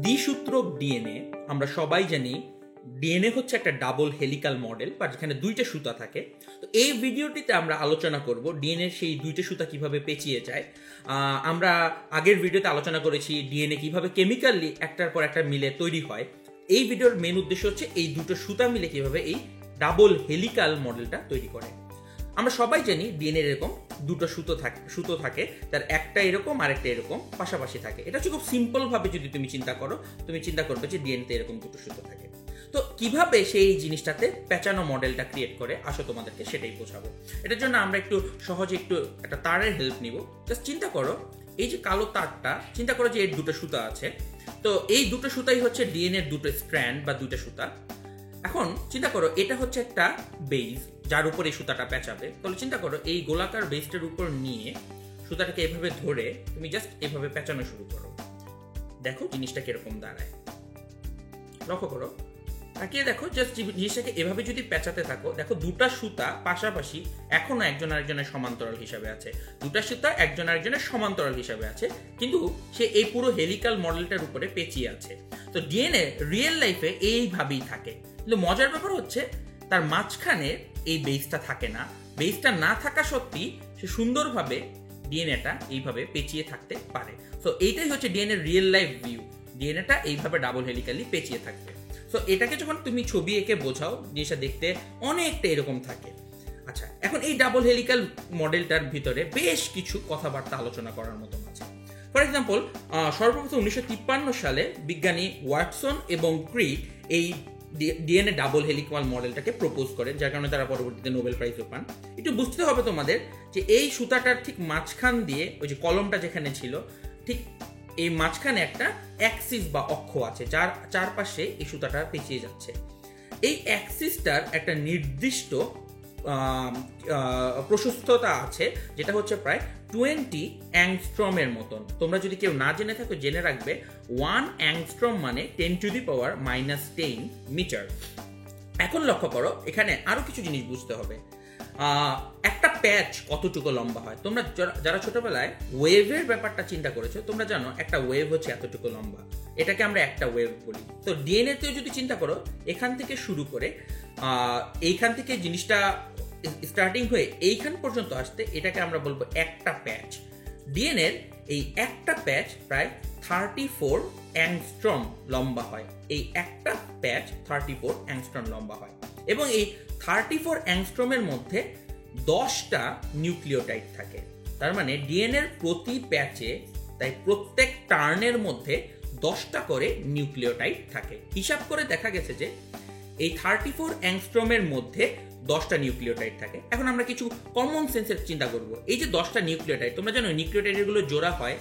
দ্বিসূত্র DNA আমরা সবাই জানি ডিএনএ হচ্ছে একটা ডাবল হেলিক্যাল মডেল বা যেখানে দুইটা সুতা থাকে। তো এই ভিডিওটিতে আমরা আলোচনা করব ডিএনএ সেই দুইটা সুতা কিভাবে পেঁচিয়ে যায়। আমরা আগের ভিডিওতে আলোচনা করেছি ডিএনএ কিভাবে কেমিক্যালি একটার পর একটা মিলে তৈরি হয়। এই ভিডিওর মেন উদ্দেশ্য হচ্ছে এই দুটো সুতা মিলে কিভাবে এই ডাবল হেলিক্যাল মডেলটা তৈরি করে। আমরা সবাই জানি ডিএনএ এরকম দুটো সুতো থাকে, তার একটা এরকম আর একটা এরকম পাশাপাশি থাকে। এটা হচ্ছে খুব সিম্পল ভাবে যদি তুমি চিন্তা করো, তুমি চিন্তা করবে যে ডিএনএতে এরকম দুটো সুতো থাকে। তো কিভাবে সেই জিনিসটাতে পেঁচানো মডেলটা ক্রিয়েট করে আসো তোমাদেরকে সেটাই বোঝাবো। এটার জন্য আমরা একটু সহজে একটা তারের হেল্প নিব। জাস্ট চিন্তা করো এই যে কালো তারটা, চিন্তা করো যে এর দুটো সুতা আছে। তো এই দুটো সুতাই হচ্ছে ডিএনএর দুটো স্ট্র্যান্ড বা দুটো সুতা। এখন চিন্তা করো এটা হচ্ছে একটা বেস যার উপর এই সুতাটা পেঁচাবে। তাহলে চিন্তা করো এই গোলাকার বেসটার উপর নিয়ে সুতাটাকে এভাবে ধরে তুমি জাস্ট এভাবে পেঁচানো শুরু করো। দেখো জিনিসটা কিরকম দাঁড়ায়, লক্ষ্য করো, তাকিয়ে দেখো। জাস্ট জিনিসটাকে এভাবে যদি পেঁচাতে থাকো, দেখো দুটা সুতা পাশাপাশি এখনো একজন আরেকজনের সমান্তরাল হিসাবে আছে। দুটা সুতা একজন আরেকজনের সমান্তরাল হিসাবে আছে, কিন্তু সে এই পুরো হেলিক্যাল মডেলটার উপরে পেঁচিয়ে আছে। তো ডিএনএ রিয়েল লাইফে এইভাবেই থাকে, কিন্তু মজার ব্যাপার হচ্ছে তার মাঝখানে এই বেসটা থাকে না। বেসটা না থাকা সত্ত্বেই সে সুন্দরভাবে ডিএনএটা এইভাবে পেঁচিয়ে থাকতে পারে। তো এইটাই হচ্ছে ডিএনএ রিয়েল লাইফ ভিউ। ডিএনএটা এইভাবে ডাবল হেলিক্যালি পেঁচিয়ে থাকবে। তো এটাকে যখন তুমি ছবি এঁকে বোঝাও, জিনিসটা দেখতে অনেকটা এরকম থাকে। আচ্ছা, এখন এই ডাবল হেলিক্যাল মডেলটার ভিতরে বেশ কিছু কথাবার্তা আলোচনা করার মতন আছে। ফর এক্সাম্পল, সর্বপ্রথম 1953 সালে বিজ্ঞানী ওয়াটসন এবং ক্রিক এই ডিএনএ ডাবল হেলিক্যাল মডেলটাকে প্রপোজ করেন, যার কারণে তারা পরবর্তীতে নোবেল প্রাইজও পান। একটু বুঝতে হবে তোমাদের যে এই সুতাটার ঠিক মাঝখান দিয়ে ওই যে কলমটা যেখানে ছিল, ঠিক এই মাঝখানে একটা অ্যাক্সিস বা অক্ষ আছে, যার চারপাশে এই সুতাটা পেঁচিয়ে যাচ্ছে। এই অ্যাক্সিসটার একটা নির্দিষ্ট প্রশস্ততা আছে, যেটা হচ্ছে প্রায় 20 অ্যাংস্ট্রমের মতন। তোমরা যদি কেউ না জেনে থাকো জেনে রাখবে 1 অ্যাংস্ট্রম মানে 10⁻⁻10 মিটার। এখন লক্ষ্য করো, এখানে আরো কিছু জিনিস বুঝতে হবে। একটা প্যাচ কতটুকু লম্বা হয়? তোমরা যারা ছোটবেলায় ওয়েভের ব্যাপারটা চিন্তা করেছো, তোমরা জানো একটা ওয়েভ হচ্ছে এতটুকু লম্বা, এটাকে আমরা একটা ওয়েভ বলি। তো ডিএনএ তেও যদি চিন্তা করো, এখান থেকে শুরু করে এইখান থেকে জিনিসটা স্টার্টিং হয়ে এইখান পর্যন্ত আসতে, এটাকে আমরা বলবো একটা প্যাচ। ডিএনএর এই একটা প্যাচ প্রায় 34 অ্যাংস্ট্রম লম্বা হয়। এই একটা প্যাচ 34 অ্যাংস্ট্রম লম্বা হয়, এবং এই 34 অ্যাংস্ট্রমের মধ্যে 10টা নিউক্লিওটাইড থাকে। তার মানে ডিএনএর প্রতি প্যাচে, তাই প্রত্যেক টার্নের মধ্যে 10টা করে নিউক্লিওটাইড থাকে। হিসাব করে দেখা গেছে যে এই 34 অ্যাংস্ট্রমের মধ্যে 10টা নিউক্লিওটাইড থাকে। এখন আমরা কিছু কমন সেন্সের চিন্তা করব। এই যে 10টা নিউক্লিওটাইড, তোমরা জানো নিউক্লিওটাইডগুলো জোড়া হয়,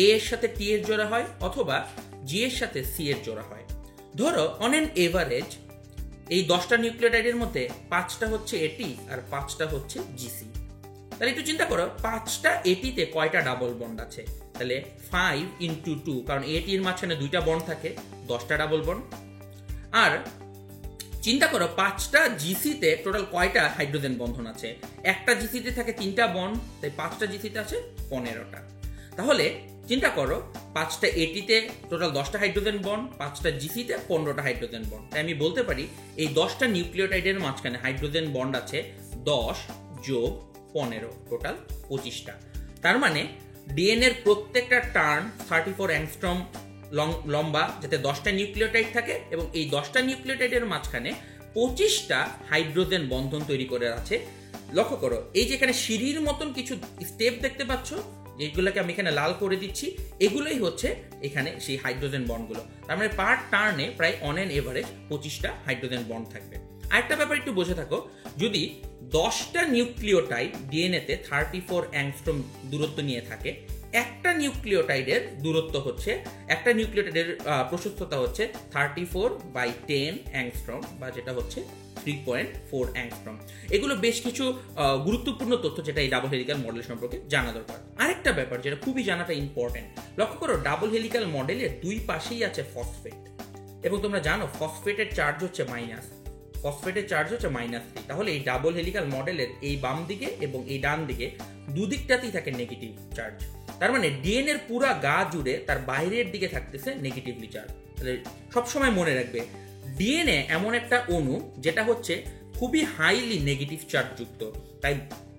এ এর সাথে টি এর জোড়া হয়, অথবা জি এর সাথে সি এর জোড়া হয়। ধরো অন এন এভারেজ এই 10টা নিউক্লিওটাইডের মধ্যে 5টা হচ্ছে এটি আর 5টা হচ্ছে জিসি। তাহলে একটু চিন্তা করো 5টা এটিতে কয়টা ডাবল বন্ড আছে? তাহলে 5 × 2, কারণ এটির মাঝখানে 2টা বন্ড থাকে, 10টা ডাবল বন্ড। আর চিন্তা করো 5টা জিসিতে টোটাল কয়টা হাইড্রোজেন বন্ধন আছে? একটা জিসিতে থাকে 3টা বন্ড, তাই 5টা জিসিতে আছে 15টা। তাহলে চিন্তা করো 5টা এটিতে টোটাল 10টা হাইড্রোজেন বন্ড, 5টা জিসিতে 15টা হাইড্রোজেন বন্ড। তাই আমি বলতে পারি এই 10টা নিউক্লিওটাইডের মাঝখানে হাইড্রোজেন বন্ড আছে 10 + 15, টোটাল 25টা। তার মানে ডিএনএর প্রত্যেকটা টার্ন 34 অ্যাংস্ট্রম লম্বা, যাতে 10টা নিউক্লিওটাইড থাকে, এবং এই 10টা নিউক্লিওটাইডের মাঝখানে 25টা হাইড্রোজেন বন্ধন তৈরি করে আছে। লক্ষ্য করো এই যে এখানে সিঁড়ির মতন কিছু স্টেপ দেখতে পাচ্ছ, যেগুলোকে আমি এখানে লাল করে দিচ্ছি, এগুলোই হচ্ছে এখানে সেই হাইড্রোজেন বন্ডগুলো। তার মানে পার টার্নে প্রায় অন এন এভারেজ 25টা হাইড্রোজেন বন্ড থাকবে। আরেকটা ব্যাপার একটু বুঝে থাকো, যদি 10টা নিউক্লিওটাইড ডিএনএতে 34 অ্যাংস্ট্রম দূরত্ব নিয়ে থাকে, একটা নিউক্লিওটাইডের দূরত্ব হচ্ছে, একটা নিউক্লিওটাইডের প্রশস্ততা হচ্ছে 34/10 অ্যাংস্ট্রম, বা যেটা হচ্ছে 3.4 অ্যাংস্ট্রম। এগুলো বেশ কিছু গুরুত্বপূর্ণ তথ্য যেটা এই ডাবল হেলিক্যাল মডেল সম্পর্কে জানা দরকার। আরেকটা ব্যাপার যেটা খুবই জানাটা ইম্পর্টেন্ট, লক্ষ্য করো ডাবল হেলিক্যাল মডেলের দুই পাশেই আছে ফসফেট, এবং তোমরা জানো ফসফেটের চার্জ হচ্ছে মাইনাস, ফসফেটের চার্জ হচ্ছে -3। তাহলে এই ডাবল হেলিক্যাল মডেলের এই বাম দিকে এবং এই ডান দিকে দুদিকটাতেই থাকে নেগেটিভ চার্জ। তার মানে ডিএনএর পুরা গা জুড়ে তার বাইরের দিকে থাকতেছে নেগেটিভলি চার্জ। তাহলে সবসময় মনে রাখবে ডিএনএ এমন একটা অণু যেটা হচ্ছে খুবই হাইলি নেগেটিভ চার্জ যুক্ত। তাই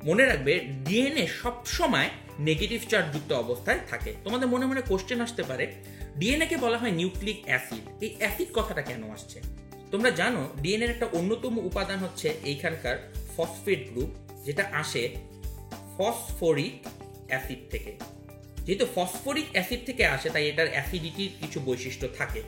মনে রাখবে ডিএনএ সবসময় নেগেটিভ চার্জ যুক্ত অবস্থায় থাকে। তোমাদের মনে মনে কোশ্চেন আসতে পারে ডিএনএ কে বলা হয় নিউক্লিক অ্যাসিড, এই অ্যাসিড কথাটা কেন আসছে? তোমরা জানো ডিএনএ এর একটা অন্যতম উপাদান হচ্ছে এইখানকার ফসফেট গ্রুপ, যেটা আসে ফসফরিক অ্যাসিড থেকে। যেহেতু ফসফরিক অ্যাসিড থেকে আসে তাই এটার অ্যাসিডিটির কিছু বৈশিষ্ট্য থাকে।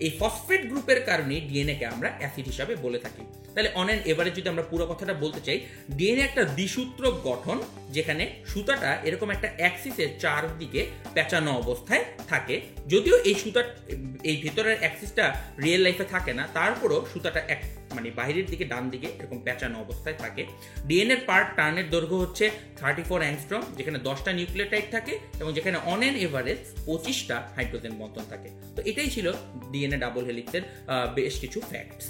এই ফসফেট গ্রুপের কারণে ডিএনএ কে আমরা অ্যাসিড হিসাবে বলে থাকি। তাহলে অন অ্যান এভারেজ যদি আমরা পুরো কথাটা বলতে চাই, ডিএনএ একটা দ্বিসূত্রক গঠন যেখানে সুতাটা এরকম একটা অ্যাক্সিসের চারদিকে পেঁচানো অবস্থায় থাকে। যদিও এই সুতার এই ভিতরের অ্যাক্সিসটা রিয়েল লাইফে থাকে না, তারপরও সুতাটা মানে বাইরের দিকে ডান দিকে এরকম পেঁচানো অবস্থায় থাকে। ডিএনএর পার টার্নের দৈর্ঘ্য হচ্ছে 34 অ্যাংস্ট্রম, যেখানে 10টা নিউক্লিওটাইড থাকে এবং যেখানে অন অ্যান এভারেজ 25টা হাইড্রোজেন বন্ধন থাকে। তো এটাই ছিল ডিএনএ ডাবল হেলিক্সের বেশ কিছু ফ্যাক্টস।